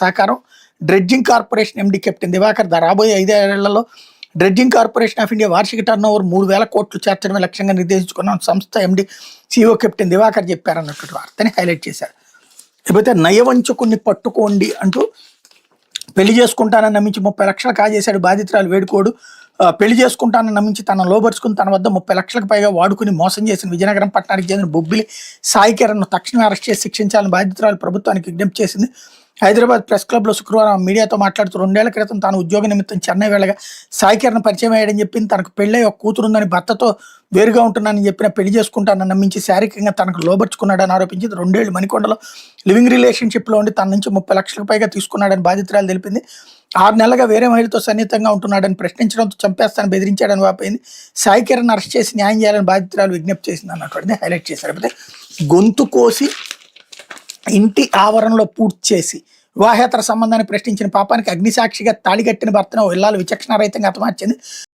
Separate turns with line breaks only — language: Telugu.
సహకారం dredging corporation MD captain Divakar రాబోయే 5 ఏళ్లలో డ్రెడ్జింగ్ కార్పొరేషన్ ఆఫ్ ఇండియా వార్షిక టర్నోవర్ 3,000 కోట్లు చేర్చడమే లక్ష్యంగా నిర్దేశించుకున్న సంస్థ ఎండీ CEO కెప్టెన్ దివాకర్ చెప్పారన్నట్టు వార్తని హైలైట్ చేశారు. లేకపోతే నయవంచకుని పట్టుకోండి అంటూ పెళ్లి చేసుకుంటానని నమ్మించి 30 లక్షలు కాజేశాడు బాధితురాలు వేడుకోడు. పెళ్లి చేసుకుంటానని నమ్మించి తన లోబరుచుకుని తన వద్ద 30 లక్షలకు పైగా వాడుకుని మోసం చేసిన విజయనగరం పట్టణానికి చెందిన బొబ్బిలి సాయి కిరణ్ను తక్షణమే అరెస్ట్ చేసి శిక్షించాలని బాధితురాలు ప్రభుత్వానికి విజ్ఞప్తి చేసింది. హైదరాబాద్ ప్రెస్ క్లబ్లో శుక్రవారం మీడియాతో మాట్లాడుతూ 2 ఏళ్ల క్రితం తాను ఉద్యోగ నిమిత్తం చెన్నై వెళ్ళగా సాయి కిరణ్ పరిచయం అయ్యాడని చెప్పింది. తనకు పెళ్ళై ఒక కూతురుందని భర్తతో వేరుగా ఉంటున్నానని చెప్పిన పెళ్లి చేసుకుంటానని నమ్మించి శారీరకంగా తనకు లోబర్చుకున్నాడని ఆరోపించింది. 2 ఏళ్లు మణికొండలో లివింగ్ రిలేషన్షిప్లో ఉండి తన నుంచి 30 లక్షలకు పైగా తీసుకున్నాడని బాధితురాలు తెలిపింది. 6 నెలలుగా వేరే మహిళతో సన్నిహితంగా ఉంటున్నాడని ప్రశ్నించడంతో చంపేస్తానని బెదిరించాడని వాపోయింది. సాయి కిరణ్ అరెస్ట్ చేసి న్యాయం చేయాలని బాధితురాలు విజ్ఞప్తి చేసింది అన్నటువంటిది హైలైట్ చేశారు. అయితే గొంతు కోసి ఇంటి ఆవరణలో పూర్తి చేసి వివాహేతర సంబంధాన్ని ప్రశ్నించిన పాపానికి అగ్నిసాక్షిగా తాళిగట్టిన భర్తను ఇల్లాలు విచక్షణారహితంగా హతమార్చింది.